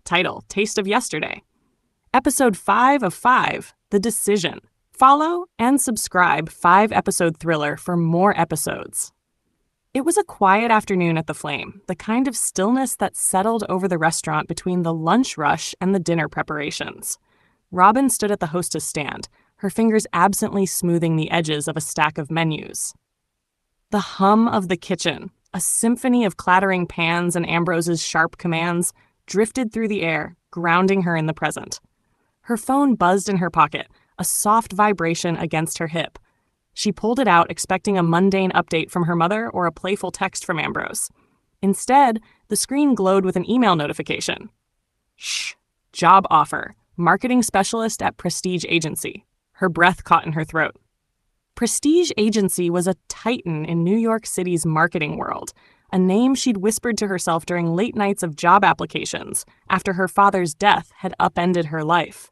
Title, Taste of Yesterday. Episode 5 of 5, The Decision. Follow and subscribe 5-episode thriller for more episodes. It was a quiet afternoon at the Flame, the kind of stillness that settled over the restaurant between the lunch rush and the dinner preparations. Robin stood at the hostess stand, her fingers absently smoothing the edges of a stack of menus. The hum of the kitchen, a symphony of clattering pans and Ambrose's sharp commands, drifted through the air, grounding her in the present. Her phone buzzed in her pocket, a soft vibration against her hip. She pulled it out, expecting a mundane update from her mother or a playful text from Ambrose. Instead, the screen glowed with an email notification. Shh. Job offer. Marketing specialist at Prestige Agency. Her breath caught in her throat. Prestige Agency was a titan in New York City's marketing world, a name she'd whispered to herself during late nights of job applications after her father's death had upended her life.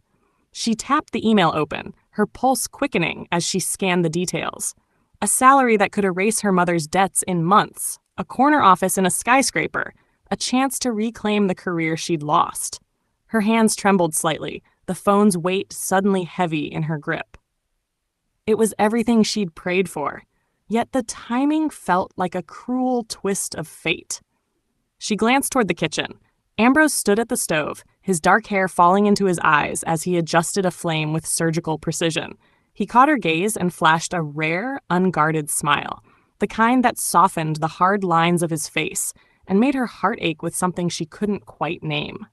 She tapped the email open, her pulse quickening as she scanned the details. A salary that could erase her mother's debts in months, a corner office in a skyscraper, a chance to reclaim the career she'd lost. Her hands trembled slightly, the phone's weight suddenly heavy in her grip. It was everything she'd prayed for, yet the timing felt like a cruel twist of fate. She glanced toward the kitchen. Ambrose stood at the stove, his dark hair falling into his eyes as he adjusted a flame with surgical precision. He caught her gaze and flashed a rare, unguarded smile, the kind that softened the hard lines of his face and made her heart ache with something she couldn't quite name.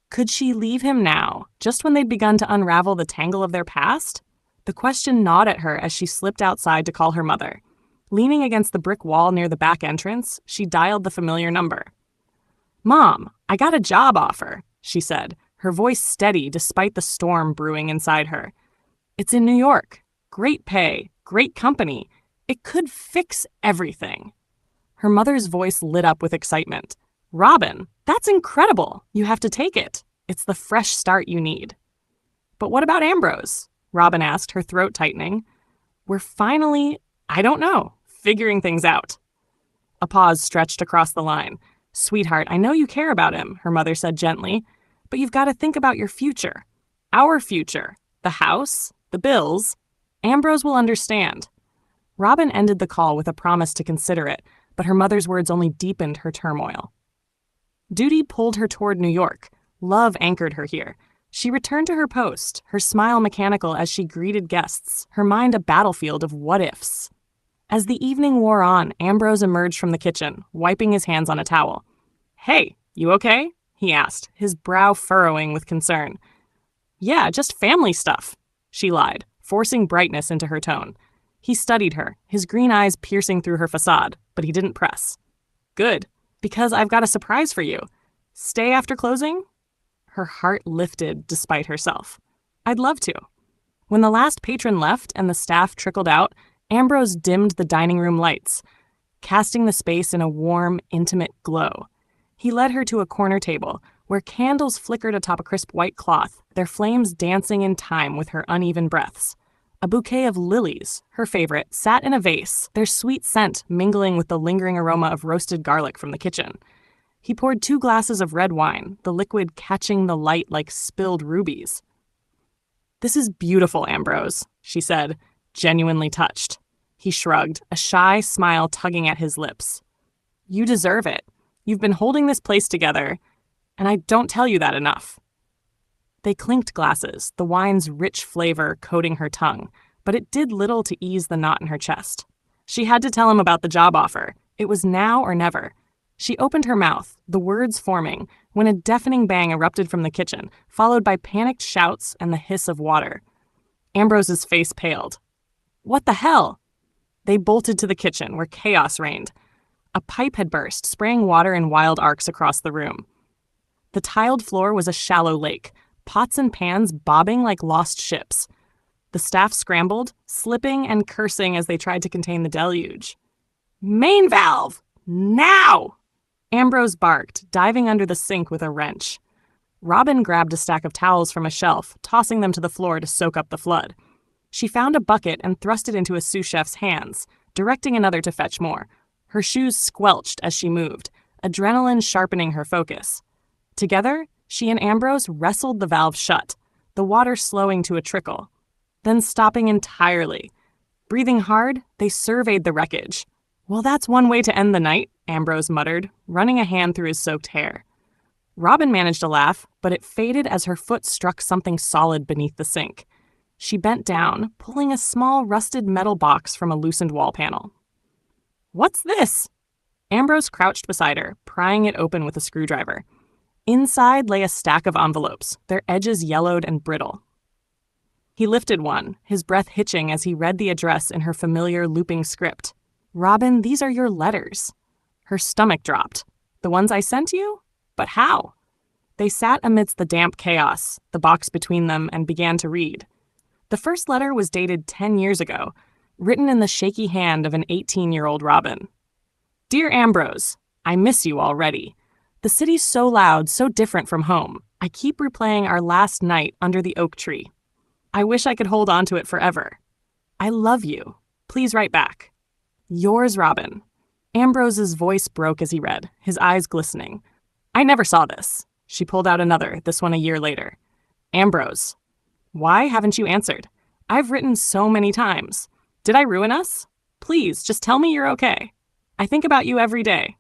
Could she leave him now, just when they'd begun to unravel the tangle of their past? The question gnawed at her as she slipped outside to call her mother. Leaning against the brick wall near the back entrance, she dialed the familiar number. "Mom, I got a job offer," she said, her voice steady despite the storm brewing inside her. "It's in New York. Great pay, great company. It could fix everything." Her mother's voice lit up with excitement. "Robin, that's incredible. You have to take it. It's the fresh start you need." "But what about Ambrose?" Robin asked, her throat tightening. "We're finally, I don't know, figuring things out." A pause stretched across the line. "Sweetheart, I know you care about him," her mother said gently, "but you've got to think about your future. Our future. The house, the bills. Ambrose will understand." Robin ended the call with a promise to consider it, but her mother's words only deepened her turmoil. Duty pulled her toward New York. Love anchored her here. She returned to her post, her smile mechanical as she greeted guests, her mind a battlefield of what-ifs. As the evening wore on, Ambrose emerged from the kitchen, wiping his hands on a towel. "Hey, you okay?" he asked, his brow furrowing with concern. "Yeah, just family stuff," she lied, forcing brightness into her tone. He studied her, his green eyes piercing through her facade, but he didn't press. "Good, because I've got a surprise for you. Stay after closing?" Her heart lifted despite herself. "I'd love to." When the last patron left and the staff trickled out, Ambrose dimmed the dining room lights, casting the space in a warm, intimate glow. He led her to a corner table, where candles flickered atop a crisp white cloth, their flames dancing in time with her uneven breaths. A bouquet of lilies, her favorite, sat in a vase, their sweet scent mingling with the lingering aroma of roasted garlic from the kitchen. He poured 2 glasses of red wine, the liquid catching the light like spilled rubies. "This is beautiful, Ambrose," she said, genuinely touched. He shrugged, a shy smile tugging at his lips. "You deserve it. You've been holding this place together, and I don't tell you that enough." They clinked glasses, the wine's rich flavor coating her tongue, but it did little to ease the knot in her chest. She had to tell him about the job offer. It was now or never. She opened her mouth, the words forming, when a deafening bang erupted from the kitchen, followed by panicked shouts and the hiss of water. Ambrose's face paled. "What the hell?" They bolted to the kitchen, where chaos reigned. A pipe had burst, spraying water in wild arcs across the room. The tiled floor was a shallow lake, pots and pans bobbing like lost ships. The staff scrambled, slipping and cursing as they tried to contain the deluge. "Main valve! Now!" Ambrose barked, diving under the sink with a wrench. Robin grabbed a stack of towels from a shelf, tossing them to the floor to soak up the flood. She found a bucket and thrust it into a sous chef's hands, directing another to fetch more. Her shoes squelched as she moved, adrenaline sharpening her focus. Together, She and Ambrose wrestled the valve shut, the water slowing to a trickle, then stopping entirely. Breathing hard, they surveyed the wreckage. "Well, that's one way to end the night," Ambrose muttered, running a hand through his soaked hair. Robin managed a laugh, but it faded as her foot struck something solid beneath the sink. She bent down, pulling a small rusted metal box from a loosened wall panel. "What's this?" Ambrose crouched beside her, prying it open with a screwdriver. Inside lay a stack of envelopes, their edges yellowed and brittle. He lifted one, his breath hitching as he read the address in her familiar looping script. "Robin, these are your letters." Her stomach dropped. "The ones I sent you? But how?" They sat amidst the damp chaos, the box between them, and began to read. The first letter was dated 10 years ago, written in the shaky hand of an 18-year-old Robin. "Dear Ambrose, I miss you already. The city's so loud, so different from home. I keep replaying our last night under the oak tree. I wish I could hold on to it forever. I love you. Please write back. Yours, Robin." Ambrose's voice broke as he read, his eyes glistening. "I never saw this." She pulled out another, this one a year later. "Ambrose, why haven't you answered? I've written so many times. Did I ruin us? Please, just tell me you're okay. I think about you every day."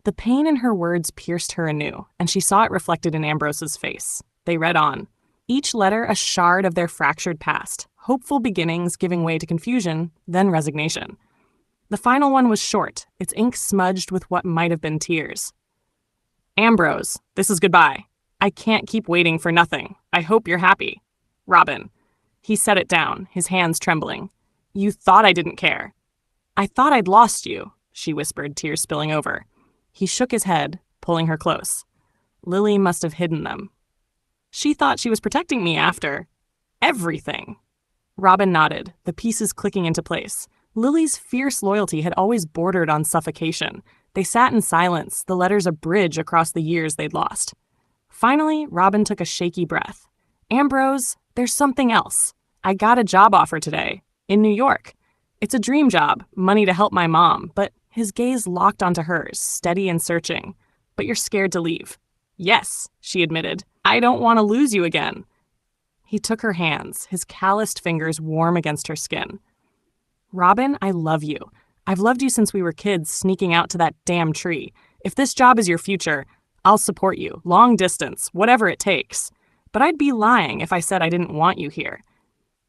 The pain in her words pierced her anew, and she saw it reflected in Ambrose's face. They read on, each letter a shard of their fractured past, hopeful beginnings giving way to confusion, then resignation. The final one was short, its ink smudged with what might have been tears. "Ambrose, this is goodbye. I can't keep waiting for nothing. I hope you're happy. Robin." He set it down, his hands trembling. "You thought I didn't care." "I thought I'd lost you," she whispered, tears spilling over. He shook his head, pulling her close. Lily must have hidden them. "She thought she was protecting me after everything." Robin nodded, the pieces clicking into place. Lily's fierce loyalty had always bordered on suffocation. They sat in silence, the letters a bridge across the years they'd lost. Finally, Robin took a shaky breath. "Ambrose, there's something else. I got a job offer today, in New York. It's a dream job, money to help my mom," but his gaze locked onto hers, steady and searching. "But you're scared to leave." "Yes," she admitted. "I don't want to lose you again." He took her hands, his calloused fingers warm against her skin. "Robin, I love you. I've loved you since we were kids sneaking out to that damn tree. If this job is your future, I'll support you, long distance, whatever it takes. But I'd be lying if I said I didn't want you here."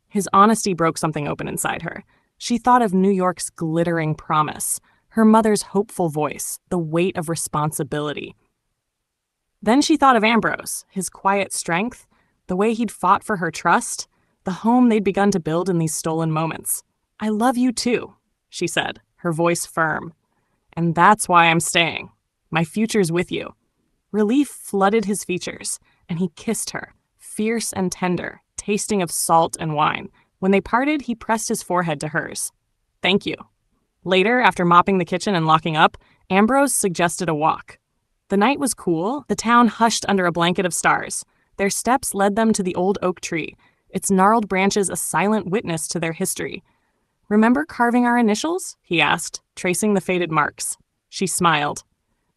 His honesty broke something open inside her. She thought of New York's glittering promise, her mother's hopeful voice, the weight of responsibility. Then she thought of Ambrose, his quiet strength, the way he'd fought for her trust, the home they'd begun to build in these stolen moments. "I love you too," she said, her voice firm. "And that's why I'm staying. My future's with you." Relief flooded his features, and he kissed her, fierce and tender, tasting of salt and wine. When they parted, he pressed his forehead to hers. "Thank you." Later, after mopping the kitchen and locking up, Ambrose suggested a walk. The night was cool, the town hushed under a blanket of stars. Their steps led them to the old oak tree, its gnarled branches a silent witness to their history. "Remember carving our initials?" he asked, tracing the faded marks. She smiled.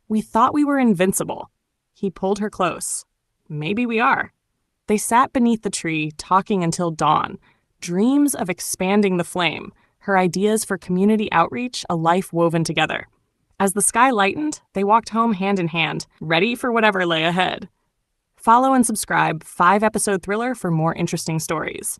"We thought we were invincible." He pulled her close. "Maybe we are." They sat beneath the tree, talking until dawn, dreams of expanding the flame, her ideas for community outreach, a life woven together. As the sky lightened, they walked home hand in hand, ready for whatever lay ahead. Follow and subscribe 5-episode thriller for more interesting stories.